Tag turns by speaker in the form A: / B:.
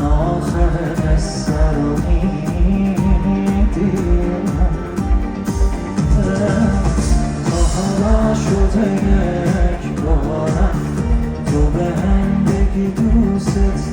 A: آخر قصه رو میدیدم تا حالا شده یک بارم تو به هم بگی دوست